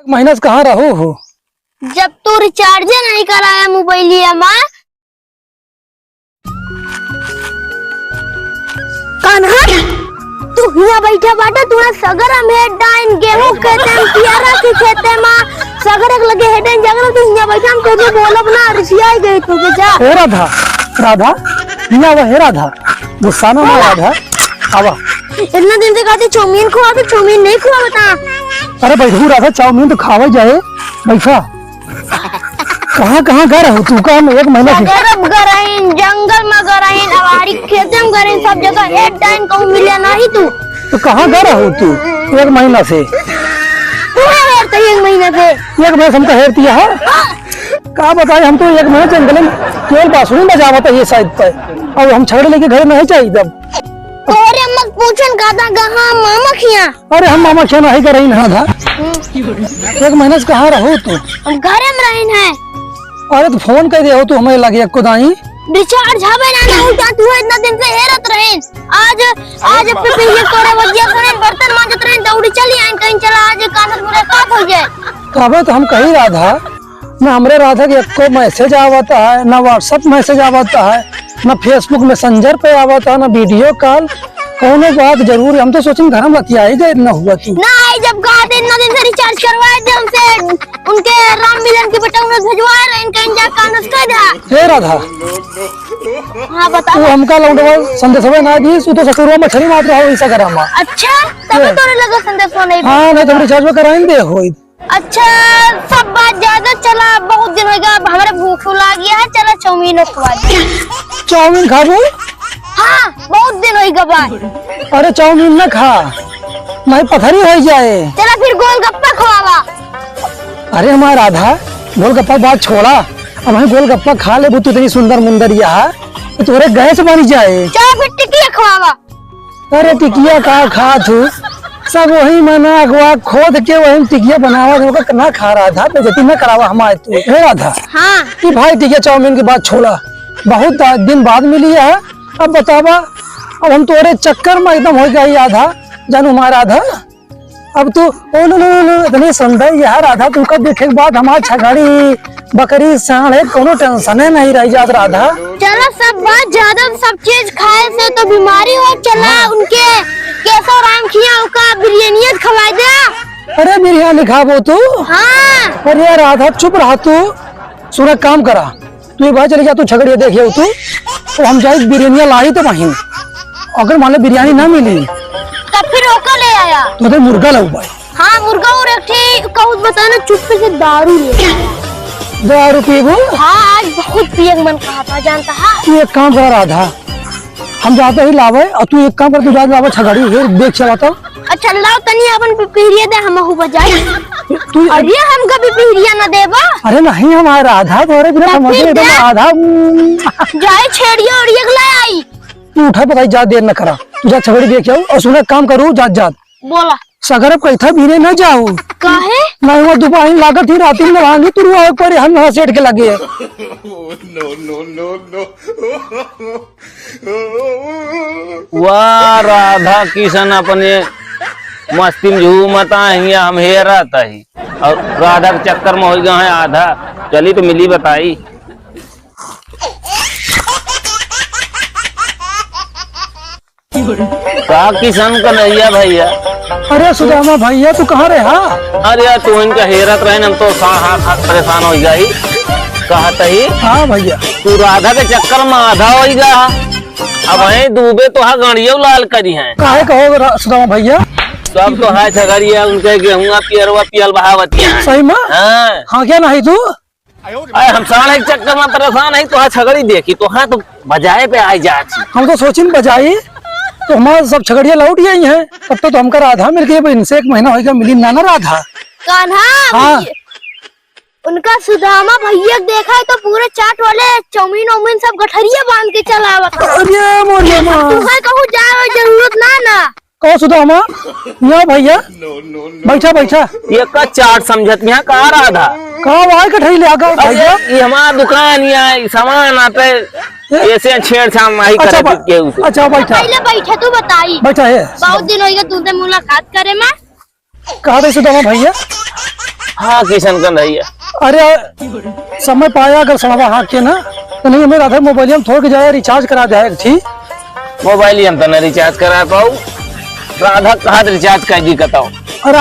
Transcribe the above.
महीना से कहाँ रहो हो? जब तू रिचार्ज नहीं कराया मोबाइलिया में। कान्हा तू यहाँ बैठा बाटा तू सगर हम हेड डाइन गेहूं खेते हम पियारा के खेते में सगर एक लगे हेड डाइन जगह तू यहाँ बैठा हम तुझे बोलब ना रिसिया गई तुझे जा। हे राधा राधा यहाँ वह हे राधा गुस्सा ना हो राधा आवा। इतना दिन से कहते चाउमीन खुआ तो चाउमीन नहीं खुआ बता। अरे बैठू राधा चाउमीन तो खावा जाए बैठा। कहाँ कहाँ गए हो तू? काम एक महीना से गरइन जंगल में गरइन अवारी खेते में गरइन सब जगह हेड डाइन कहूँ मिले नहीं तू। तो कहाँ गए हो तू एक महीना से? हेरते एक महीने से एक महीना हमको हेरती है। कहा बताए हम तो एक महीने जंगल में केवल बांसुरी बजावा था ये साइड पर और हम छगड़े लेके घर नहीं चाहिए तब। तोरे मत पूछन गादा कहाँ मामा खिया। अरे हम मामा खिया नहीं कर रही ना था। एक महीने से कहाँ रहो तू? हम घरे में रहीन है। अरे तो फोन कर दे हो तू हमें लगे एको दाई रिचार्ज हवे ना उठा तू इतना दिन से हेरत रहीन। आज पे ये तोरे वजिया करे बर्तन मांजत रहीन दौड़ी चली आइन कहीं चला आज कानत मुरे काट हो जाए। कब तो हम कही राधा ना हमरे राधा के एको मैसेज आवता है ना व्हाट्सएप मैसेज आवता है ना फेसबुक मैसेंजर पे आवता है ना वीडियो कॉल कोनो बात जरूर। हम तो सोचें घर में बतिया ही गए ना हुआ तू ना आई जब कहा थे इतना दिन से रिचार्ज करवाए थे हमसे उनके राम मिलन के बेटा उन्हें भिजवाए रहे इनका इंजा कानस कर दा। हे राधा हां बता तू हमका लौटवा संदेश ना दी तू तो ससुरवा मछली मार रहा हो ऐसा करा। अच्छा तब तोरे लगा संदेश नहीं। हां नहीं तो रिचार्ज कराइन दे हो। अच्छा सब बात ज्यादा चला बहुत दिन हो गया हमारे भूख लग गया है चला चाउमीन खवा दे। चाउमीन खाबो? हाँ बहुत दिन हो गया। अरे चाउमीन न खा नहीं पथरी हो जाए। चला फिर गोलगप्पा खवावा। अरे हमारा राधा गोलगप्पा बात छोड़ा अब हम गोलगप्पा खा ले तू इतनी सुंदर मुंदर यहाँ तो तोरे गैस बन जाए। चला फिर टिकिया खवावा। अरे टिकिया का खा तू सब वही मना अगवा खोद के वही टिकिया बनावा ना खा रहा था बेइज्जती न करावा हमारे तू। हे राधा हाँ कि भाई टिकिया चाउमीन की बात छोड़ा बहुत दिन बाद मिली है। अब बतावा अब हम तोरे चक्कर में एकदम हो गई आधा जानू हमारा आधा। अब तू ओ नो इतनी सुंदर यार राधा तू कब देखे के बाद हमारा छगड़ी बकरी साढ़े कोनो टेंशन नहीं रह जात राधा। चला सब बात ज्यादा सब चीज खाए से तो बीमारी हो चला उनके केसव राम खिया का बिरयानी खवा दे। अरे बिरयानी खाबो तू? हाँ अरे राधा चुप रहा तू सुना काम करा तू बाहर चले जा तू छगड़िया देखिए तू तो हम जाए बिरयानी लाई तो वहीं अगर मान लो बिरयानी ना मिली तब फिर ओका ले आया तो मुर्गा लो भाई। हाँ मुर्गा और एक कहूँ बताना चुप्पे से दारू ले 2 रुपये वो। हाँ आज बहुत पिए मन कहा था जानता है। तू एक काम कर राधा हम जाते ही लावे और तू एक काम कर तू जा लावे छगड़ी है देख चला तो। अच्छा लाओ तनी अपन पिपहिरिया दे हम हो बजाई तू अरे हम कभी पिपहिरिया ना देबा। अरे नहीं हमारा राधा तोरे बिना समझ एकदम आधा जाए छेड़िया और ये ले आई तू उठा बताई जा देर न करा तू जा छगड़ी देख आओ और सुना काम करू जात जात बोला सगर कैथा बीरे न जाओ काहे नहीं वो दोपहर लागत ही रात में भांगी तू रुआ पर हम वहां सेट के लगे। वाह राधा किशन अपने मस्ती में झूमता है हम हेराता ही और राधा के चक्कर में हो गए हैं आधा। चली तो मिली बताई का किशन का नैया भैया। अरे सुदामा भैया तू कहाँ रहे? हाँ अरे यार तू इनका हेरत रहे हम तो हाथ परेशान हो गई कहता ही। हाँ भैया तू राधा के चक्कर में आधा हो गया अब वही डूबे तो हाँ गड़िया लाल करी है। काहे कहो सुदामा भैया? सब तो है छगड़िया उनके गेहूँ पियरवा पियल बहावतिया सही में। हाँ क्या नहीं तू अरे हम साढ़े के चक्कर में परेशान है तो हाँ छगड़ी देखी तो हाँ तो बजाए पे आई जाती। हम तो सोचिन बजाई तो हमारे सब छगड़िया लौट गई हैं तब तो हमका राधा मिल गई इनसे 1 महीना होगा मिली ना राधा। कान्हा हाँ उनका सुदामा भैया देखा है तो पूरे चाट वाले चाउमीन वाउमीन सब गठरिया बांध के चलावा। अरे मोरिया माँ तुम्हें कहूँ जाए जरूरत ना कहो सुदामा यहाँ भैया बैठा बैठा ये का चाट समझत यहाँ कहा राधा कहाँ वहाँ कठरी ले आकर भैया ये हमारा दुकान यहाँ सामान आते ऐसे छेड़छाड़ नहीं अच्छा करे। अच्छा बैठा पहले बैठा तू बताई बैठा है बहुत दिन हो गया तुमसे मुलाकात करे मैं कहा था सुदामा भैया? हाँ किशन का भैया। अरे समय पाया अगर सड़वा हाँ के ना तो नहीं हमें राधा मोबाइल हम थोड़ के जाए रिचार्ज करा दे थी। मोबाइल ही हम तो नहीं रिचार्ज करा पाऊ। राधा कहाँ रिचार्ज कर दी बताओ। अरे